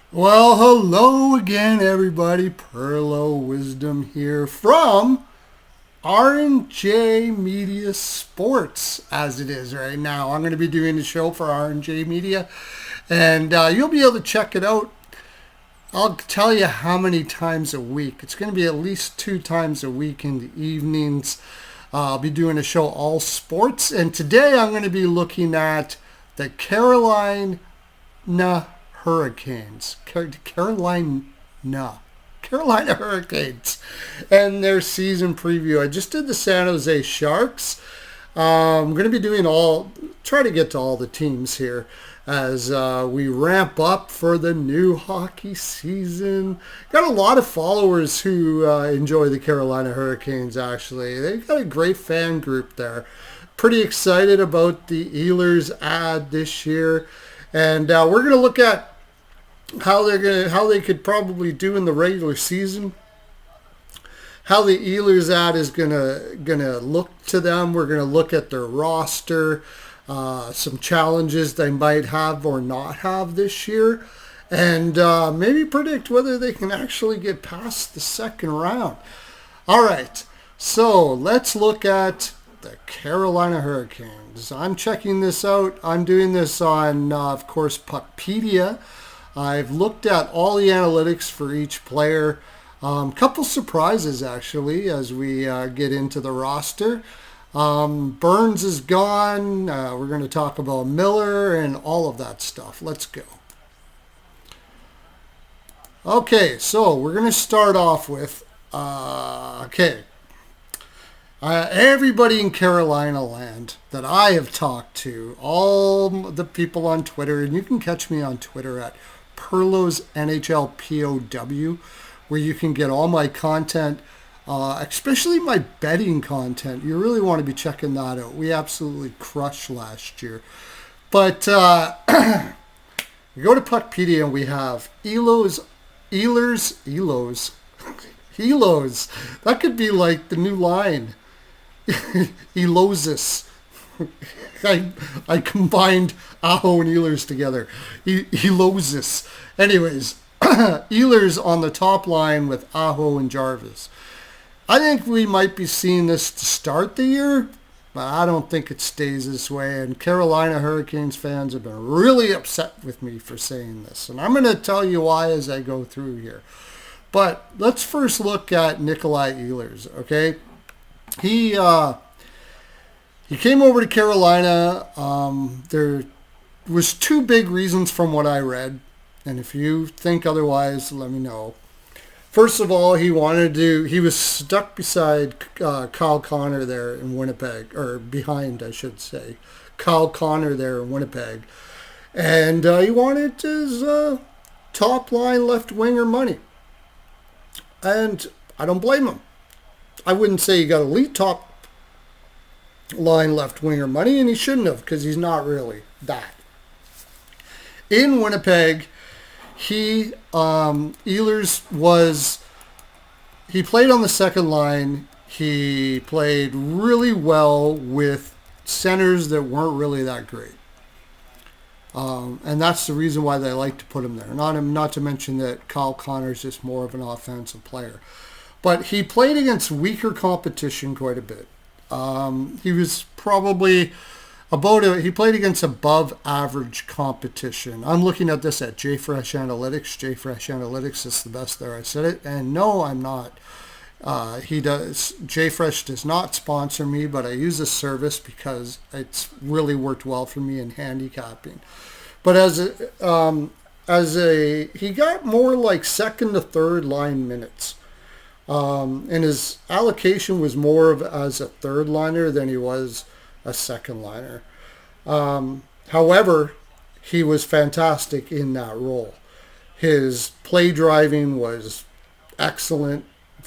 Well, hello again, everybody. Pearlo Wisdom here from R&J Media Sports, as it is right now. I'm going to be doing the show for R&J Media, and you'll be able to check it out. I'll tell you how many times a week. It's going to be at least 2 times a week in the evenings. I'll be doing a show all sports, and today I'm going to be looking at the Carolina Hurricanes. Carolina Hurricanes and their season preview. I just did the San Jose Sharks. I'm going to be try to get to all the teams here as we ramp up for the new hockey season. Got a lot of followers who enjoy the Carolina Hurricanes, actually. They've got a great fan group there. Pretty excited about the Ehlers ad this year. And we're going to look at how they could probably do in the regular season, how the Ehlers ad is gonna look to them. We're gonna look at their roster, some challenges they might have or not have this year, and maybe predict whether they can actually get past the second round. All right, so let's look at the Carolina Hurricanes. I'm checking this out. I'm doing this on, of course, Puckpedia. I've looked at all the analytics for each player. Couple surprises, actually, as we get into the roster. Burns is gone. We're going to talk about Miller and all of that stuff. Let's go. Okay, so we're going to start off with, everybody in Carolina land that I have talked to, all the people on Twitter, and you can catch me on Twitter at Pearlo's NHL POW, where you can get all my content, especially my betting content. You really want to be checking that out. We absolutely crushed last year. But we go to Puckpedia and we have Ehlers. That could be like the new line. Elosis. I combined Aho and Ehlers together. Elosis. Anyways, Ehlers on the top line with Aho and Jarvis. I think we might be seeing this to start the year, but I don't think it stays this way. And Carolina Hurricanes fans have been really upset with me for saying this. And I'm going to tell you why as I go through here. But let's first look at Nikolai Ehlers, okay? He came over to Carolina. There was 2 big reasons from what I read. And if you think otherwise, let me know. First of all, he was stuck beside Kyle Connor there in Winnipeg, or behind, I should say, Kyle Connor there in Winnipeg. And he wanted his top line left winger money. And I don't blame him. I wouldn't say he got elite top line left winger money, and he shouldn't have, because he's not really that. In Winnipeg, Ehlers he played on the second line. He played really well with centers that weren't really that great. And that's the reason why they like to put him there. Not to mention that Kyle Connor is just more of an offensive player. But he played against weaker competition quite a bit. He was probably he played against above average competition. I'm looking at this at JFresh Analytics. JFresh Analytics is the best there. I said it. And no, I'm not. JFresh does not sponsor me, but I use this service because it's really worked well for me in handicapping. But he got more like second to third line minutes. And his allocation was more of as a third liner than he was a second liner. However, he was fantastic in that role. His play driving was excellent,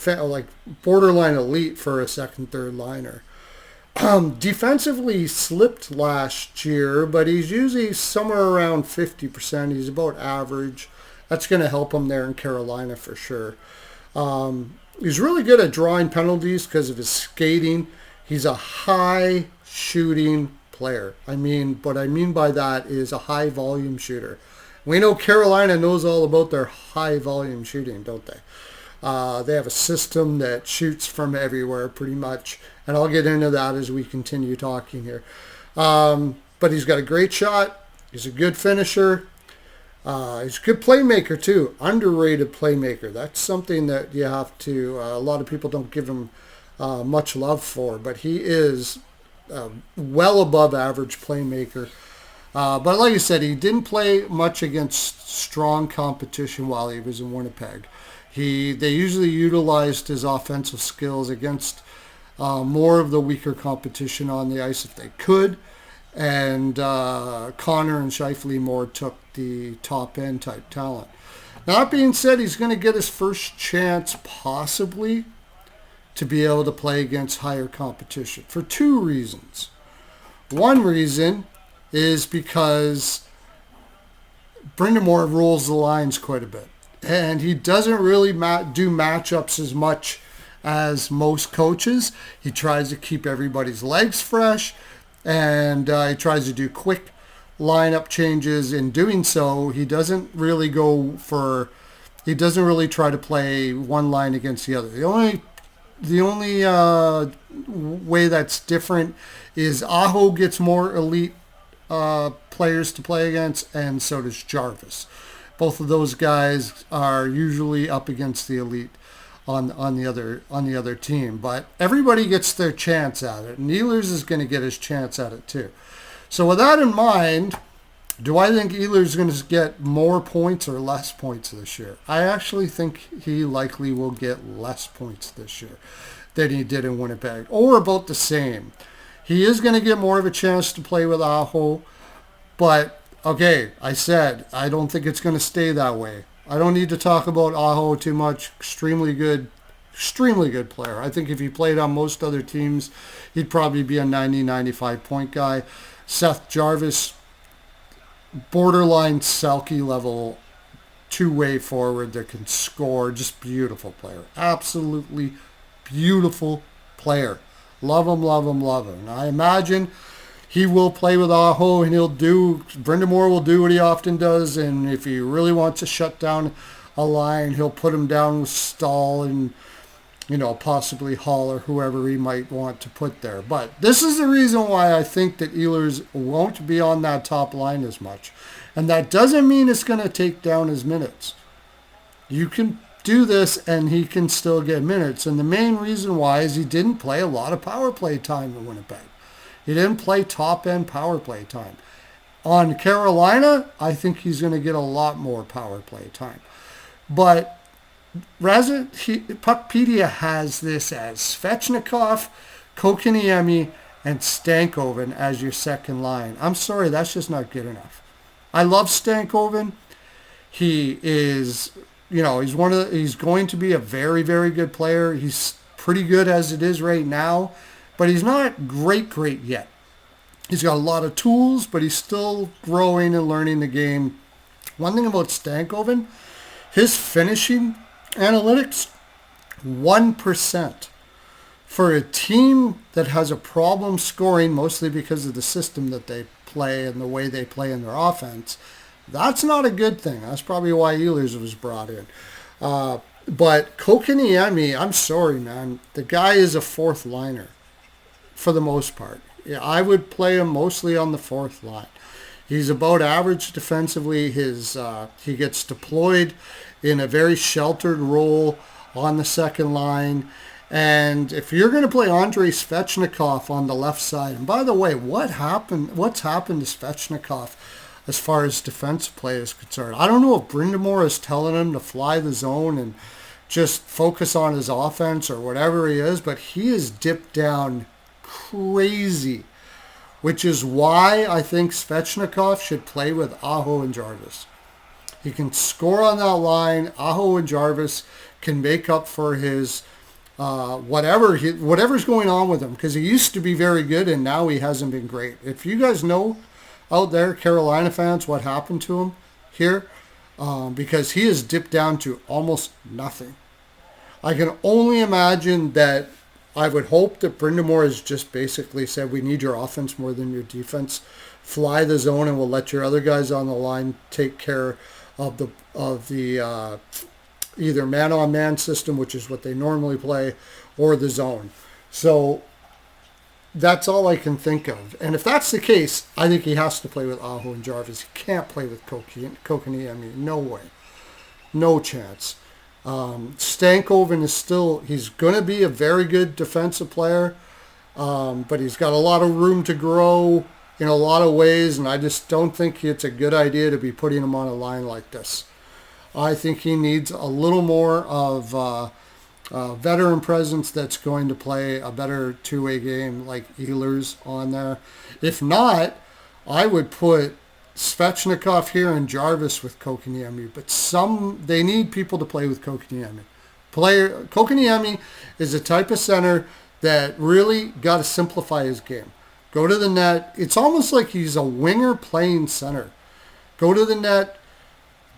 like borderline elite for a second, third liner. Defensively, he slipped last year, but he's usually somewhere around 50%. He's about average. That's going to help him there in Carolina for sure. He's really good at drawing penalties because of his skating. He's a high shooting player. What I mean by that is a high volume shooter. We know Carolina knows all about their high volume shooting, don't they? They have a system that shoots from everywhere pretty much. And I'll get into that as we continue talking here. But he's got a great shot. He's a good finisher. He's a good playmaker too. Underrated playmaker. That's something that you have to, a lot of people don't give him much love for. But he is well above average playmaker. But like I said, he didn't play much against strong competition while he was in Winnipeg. They usually utilized his offensive skills against more of the weaker competition on the ice if they could. And Connor and Scheifele more took the top end type talent. Now, that being said, he's going to get his first chance possibly to be able to play against higher competition for two reasons. One reason is because Brind'Amour rolls the lines quite a bit. And he doesn't really do matchups as much as most coaches. He tries to keep everybody's legs fresh, and he tries to do quick lineup changes. In doing so, he doesn't really try to play one line against the other. The only way that's different is Aho gets more elite players to play against, and so does Jarvis. Both of those guys are usually up against the elite on the other team, but everybody gets their chance at it, and Ehlers is going to get his chance at it too. So with that in mind, do I think Ehlers is going to get more points or less points this year? I actually think he likely will get less points this year than he did in Winnipeg, or about the same. He is going to get more of a chance to play with Aho, but okay, I said I don't think it's going to stay that way. I don't need to talk about Aho too much. Extremely good player. I think if he played on most other teams, he'd probably be a 90, 95 point guy. Seth Jarvis, borderline Selke level two-way forward that can score. Just beautiful player. Absolutely beautiful player. Love him, love him, love him. And I imagine he will play with Aho, and Brind'Amour will do what he often does, and if he really wants to shut down a line, he'll put him down with Stahl and, possibly Hall or whoever he might want to put there. But this is the reason why I think that Ehlers won't be on that top line as much. And that doesn't mean it's going to take down his minutes. You can do this, and he can still get minutes. And the main reason why is he didn't play a lot of power play time in Winnipeg. He didn't play top-end power play time. On Carolina, I think he's going to get a lot more power play time. But Puckpedia has this as Svechnikov, Kokiniemi, and Stankoven as your second line. I'm sorry, that's just not good enough. I love Stankoven. He is, he's going to be a very, very good player. He's pretty good as it is right now. But he's not great yet. He's got a lot of tools, but he's still growing and learning the game. One thing about Stankoven, his finishing analytics, 1%. For a team that has a problem scoring, mostly because of the system that they play and the way they play in their offense, that's not a good thing. That's probably why Ehlers was brought in. But Kokiniemi, I'm sorry, man. The guy is a fourth liner. For the most part. Yeah, I would play him mostly on the fourth line. He's about average defensively. He gets deployed in a very sheltered role on the second line. And if you're going to play Andrei Svechnikov on the left side, and by the way, what's happened to Svechnikov as far as defensive play is concerned? I don't know if Brind'Amour is telling him to fly the zone and just focus on his offense or whatever he is, but he is dipped down crazy, which is why I think Svechnikov should play with Aho and Jarvis. He can score on that line. Aho and Jarvis can make up for his whatever's going on with him, because he used to be very good and now he hasn't been great. If you guys know out there, Carolina fans, what happened to him here, because he has dipped down to almost nothing. I can only imagine that I would hope that Brindamore has just basically said, we need your offense more than your defense. Fly the zone, and we'll let your other guys on the line take care of the either man-on-man system, which is what they normally play, or the zone. So that's all I can think of. And if that's the case, I think he has to play with Aho and Jarvis. He can't play with Kotkaniemi. No way. No chance. Stankoven is still, he's going to be a very good defensive player, but he's got a lot of room to grow in a lot of ways, and I just don't think it's a good idea to be putting him on a line like this. I think he needs a little more of veteran presence that's going to play a better two-way game like Ehlers on there. If not, I would put Svechnikov here and Jarvis with Kotkaniemi, but they need people to play with Kotkaniemi. Kotkaniemi is a type of center that really got to simplify his game. Go to the net. It's almost like he's a winger playing center. Go to the net.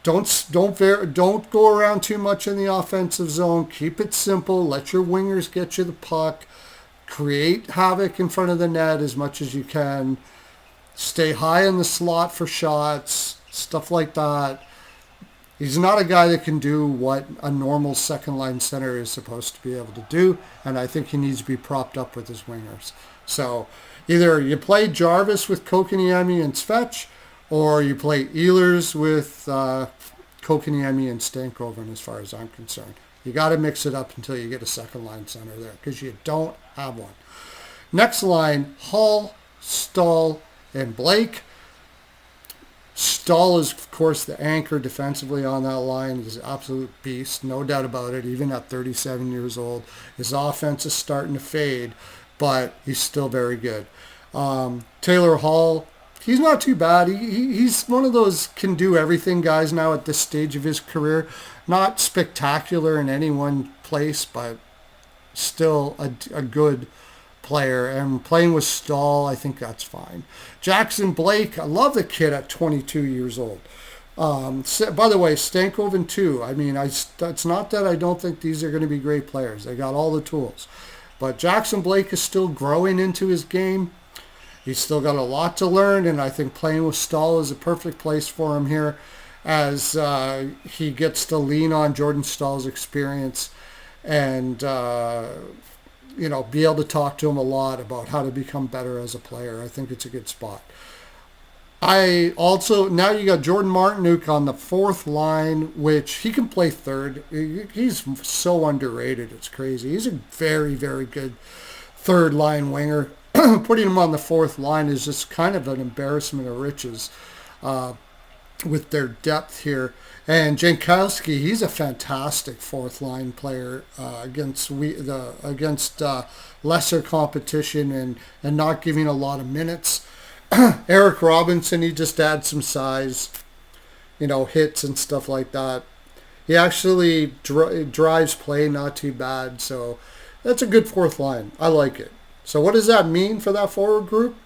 Don't go around too much in the offensive zone. Keep it simple. Let your wingers get you the puck. Create havoc in front of the net as much as you can. Stay high in the slot for shots, stuff like that. He's not a guy that can do what a normal second-line center is supposed to be able to do, and I think he needs to be propped up with his wingers. So either you play Jarvis with Kotkaniemi and Svech, or you play Ehlers with Kotkaniemi and Stankoven, as far as I'm concerned. You got to mix it up until you get a second-line center there, because you don't have one. Next line, Hall, Stahl, and Blake. Stahl is, of course, the anchor defensively on that line. He's an absolute beast, no doubt about it, even at 37 years old. His offense is starting to fade, but he's still very good. Taylor Hall, he's not too bad. He's one of those can-do-everything guys now at this stage of his career. Not spectacular in any one place, but still a good player, and playing with Stahl, I think that's fine. Jackson Blake, I love the kid at 22 years old. By the way, Stankoven too. I mean, it's not that I don't think these are going to be great players. They got all the tools. But Jackson Blake is still growing into his game. He's still got a lot to learn, and I think playing with Stahl is a perfect place for him here as he gets to lean on Jordan Stahl's experience and be able to talk to him a lot about how to become better as a player. I think it's a good spot. Now you got Jordan Martinook on the fourth line, which he can play third. He's so underrated. It's crazy. He's a very, very good third line winger. Putting him on the fourth line is just kind of an embarrassment of riches with their depth here. And Jankowski, he's a fantastic fourth line player against lesser competition and not giving a lot of minutes. Eric Robinson, he just adds some size, hits and stuff like that. He actually drives play not too bad, so that's a good fourth line. I like it. So what does that mean for that forward group?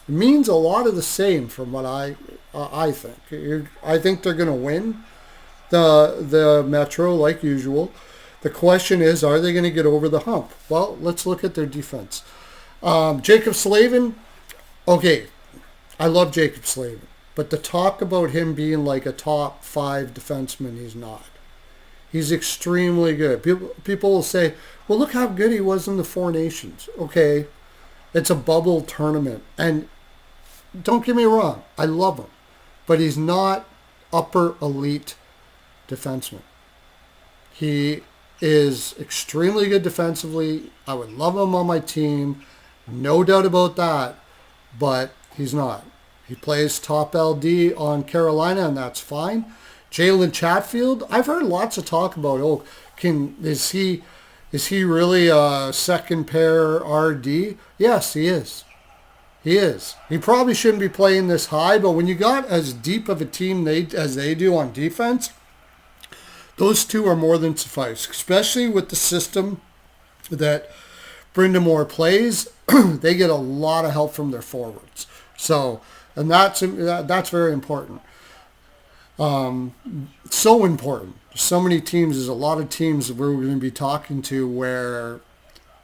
It means a lot of the same from what I think. I think they're going to win the Metro like usual. The question is, are they going to get over the hump? Well, let's look at their defense. Jacob Slavin, okay, I love Jacob Slavin, but the talk about him being like a top 5 defenseman, he's not. He's extremely good. People will say, well, look how good he was in the Four Nations. Okay, it's a bubble tournament, and don't get me wrong, I love him, but he's not upper elite defenseman. He is extremely good defensively. I would love him on my team, no doubt about that, but he's not. He plays top LD on Carolina, and that's fine. Jalen Chatfield, I've heard lots of talk about, is he really a second pair RD? Yes, he is. He is. He probably shouldn't be playing this high, but when you got as deep of a team as they do on defense, those two are more than suffice, especially with the system that Brindamore plays. They get a lot of help from their forwards. So, and that's very important. So important. So many teams, there's a lot of teams that we're going to be talking to where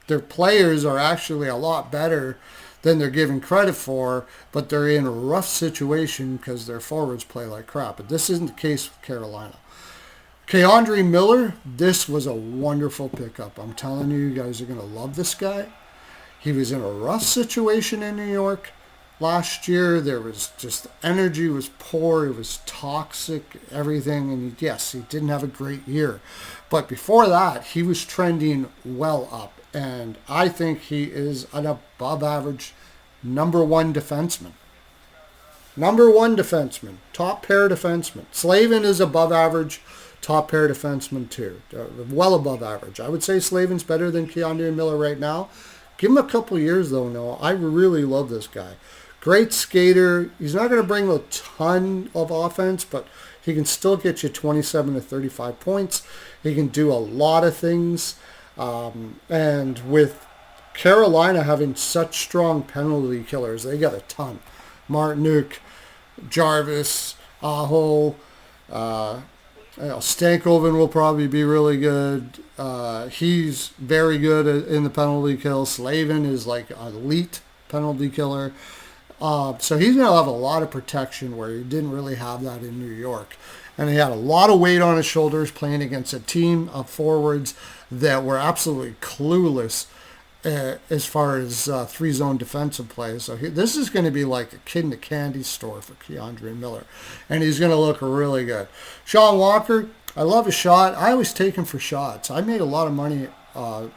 their players are actually a lot better than they're given credit for, but they're in a rough situation because their forwards play like crap. But this isn't the case with Carolina. Keandre Miller, this was a wonderful pickup. I'm telling you, you guys are going to love this guy. He was in a rough situation in New York last year. There was just, energy was poor. It was toxic, everything. And yes, he didn't have a great year. But before that, he was trending well up. And I think he is an above average number one defenseman. Number one defenseman. Top pair defenseman. Slavin is above average. Top pair defenseman too. Well above average. I would say Slavin's better than Keandre Miller right now. Give him a couple years though, Noah. I really love this guy. Great skater. He's not going to bring a ton of offense, but he can still get you 27 to 35 points. He can do a lot of things. And with Carolina having such strong penalty killers, they got a ton. Martinook, Jarvis, Aho, Stankoven will probably be really good. He's very good in the penalty kill. Slavin is like an elite penalty killer. So he's going to have a lot of protection where he didn't really have that in New York. And he had a lot of weight on his shoulders playing against a team of forwards that were absolutely clueless as far as three-zone defensive play. So this is going to be like a kid in a candy store for Keandre Miller. And he's going to look really good. Sean Walker, I love his shot. I always take him for shots. I made a lot of money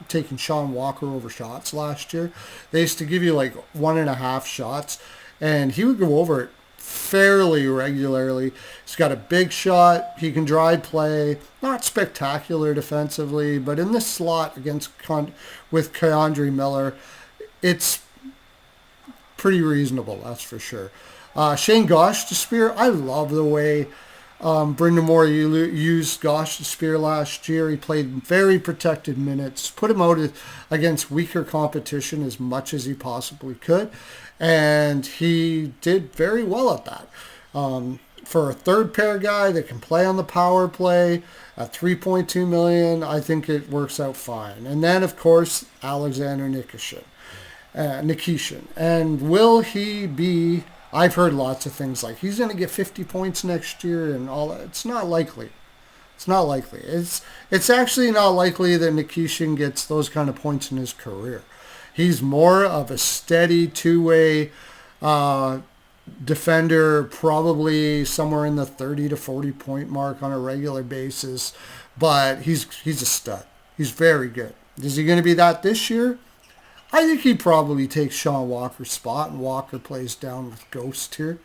taking Sean Walker over shots last year. They used to give you like 1.5 shots, and he would go over it fairly regularly. He's got a big shot. He can drive play. Not spectacular defensively, but in this slot with Keandre Miller, it's pretty reasonable, that's for sure. Shane Gostisbehere, I love the way Brendan Moore used Gostisbehere last year. He played very protected minutes, put him out against weaker competition as much as he possibly could, and he did very well at that. For a third pair guy that can play on the power play at $3.2 million, I think it works out fine. And then, of course, Alexander Nikishin. And will he be... I've heard lots of things like he's going to get 50 points next year and all that. It's not likely. It's not likely. It's actually not likely that Nikishin gets those kind of points in his career. He's more of a steady two-way defender, probably somewhere in the 30 to 40 point mark on a regular basis. But he's a stud. He's very good. Is he going to be that this year? I think he probably takes Sean Walker's spot, and Walker plays down with Ghost here.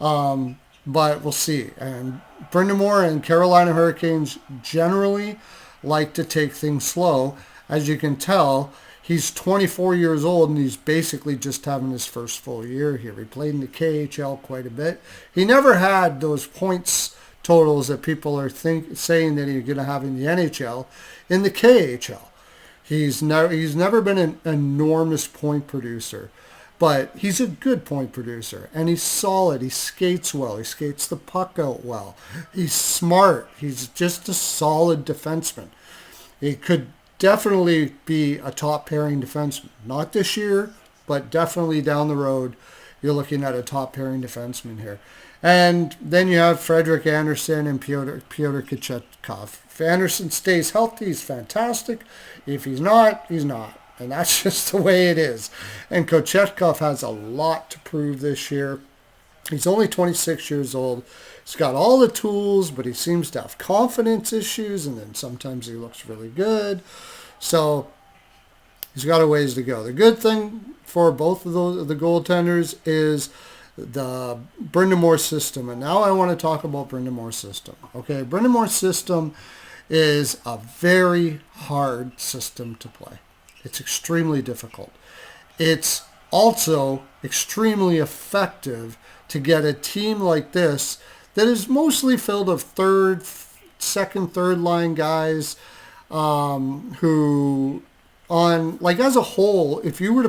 But we'll see. And Brendan Moore and Carolina Hurricanes generally like to take things slow. As you can tell, he's 24 years old, and he's basically just having his first full year here. He played in the KHL quite a bit. He never had those points totals that people are saying that he's going to have in the NHL in the KHL. He's never been an enormous point producer, but he's a good point producer, and he's solid. He skates well. He skates the puck out well. He's smart. He's just a solid defenseman. He could definitely be a top pairing defenseman. Not this year, but definitely down the road, you're looking at a top pairing defenseman here. And then you have Frederik Andersen and Pyotr Kochetkov. If Andersen stays healthy, he's fantastic. If he's not, he's not. And that's just the way it is. And Kochetkov has a lot to prove this year. He's only 26 years old. He's got all the tools, but he seems to have confidence issues, and then sometimes he looks really good. So he's got a ways to go. The good thing for both of the goaltenders is the Brendan Moore system. And now I want to talk about Brendan Moore's system. Okay, Brendan Moore's system is a very hard system to play. It's extremely difficult. It's also extremely effective to get a team like this that is mostly filled of second, third line guys who, as a whole, if you were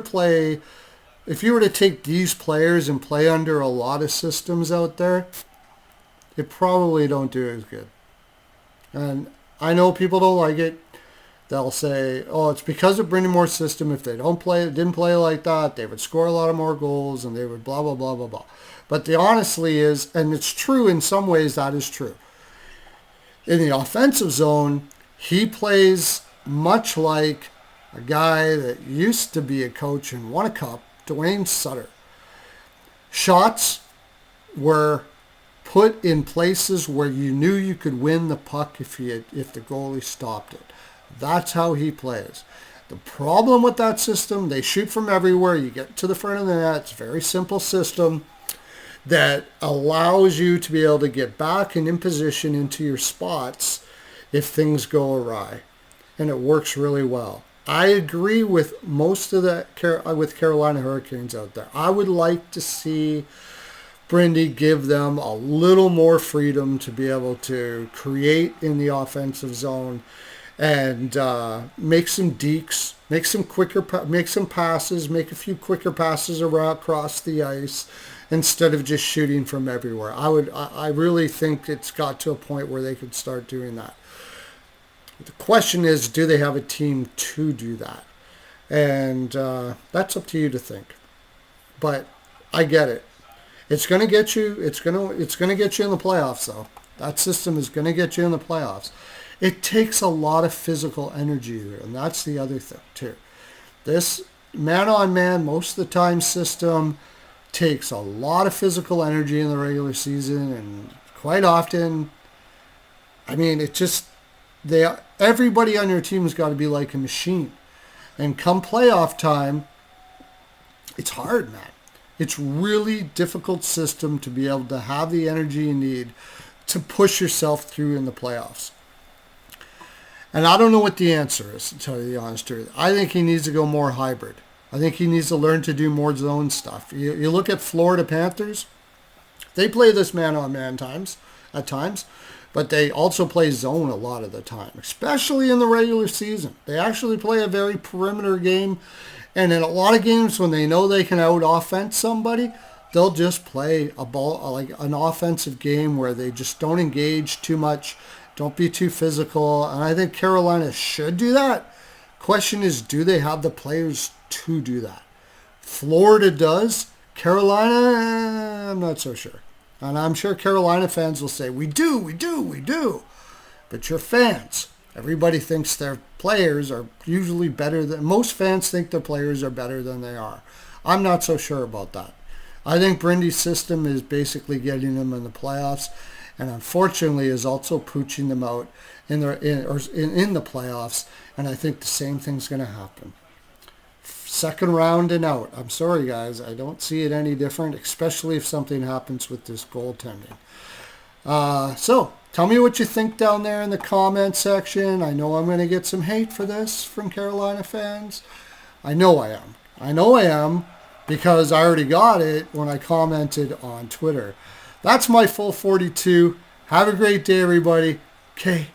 to take these players and play under a lot of systems out there, they probably don't do as good. And I know people don't like it. they'll say, oh, it's because of Brendan Moore's system. If they didn't play like that, they would score a lot of more goals and they would blah, blah, blah, blah, blah. But the honestly is, and it's true in some ways, that is true. In the offensive zone, he plays much like a guy that used to be a coach and won a cup, Dwayne Sutter. Shots were put in places where you knew you could win the puck if the goalie stopped it. That's how he plays. The problem with that system, they shoot from everywhere. You get to the front of the net. It's a very simple system that allows you to be able to get back and in position into your spots if things go awry. And it works really well. I agree with most of with Carolina Hurricanes out there. I would like to see Brindy give them a little more freedom to be able to create in the offensive zone and make some dekes, make some passes, make a few quicker passes across the ice instead of just shooting from everywhere. I really think it's got to a point where they could start doing that. The question is, do they have a team to do that? And that's up to you to think. But I get it. It's going to get you. It's going to get you in the playoffs, though. That system is going to get you in the playoffs. It takes a lot of physical energy there, and that's the other thing too. This man-on-man, most of the time system takes a lot of physical energy in the regular season, and quite often, I mean, everybody on your team has got to be like a machine. And come playoff time, it's hard, man. It's really difficult system to be able to have the energy you need to push yourself through in the playoffs. And I don't know what the answer is, to tell you the honest truth. I think he needs to go more hybrid. I think he needs to learn to do more zone stuff. You look at Florida Panthers, they play this man-on-man at times, but they also play zone a lot of the time, especially in the regular season. They actually play a very perimeter game, and in a lot of games when they know they can out-offense somebody, they'll just play a ball like an offensive game where they just don't engage too much, don't be too physical, and I think Carolina should do that. Question is, do they have the players to do that? Florida does. Carolina, I'm not so sure. And I'm sure Carolina fans will say, we do. But you're fans. Everybody thinks their players are usually better than, most fans think their players are better than they are. I'm not so sure about that. I think Brindy's system is basically getting them in the playoffs, and unfortunately is also pooching them out in the playoffs, and I think the same thing's going to happen. Second round and out. I'm sorry, guys. I don't see it any different, especially if something happens with this goaltending. So, tell me what you think down there in the comment section. I know I'm going to get some hate for this from Carolina fans. I know I am because I already got it when I commented on Twitter. That's my full 42. Have a great day, everybody. Okay.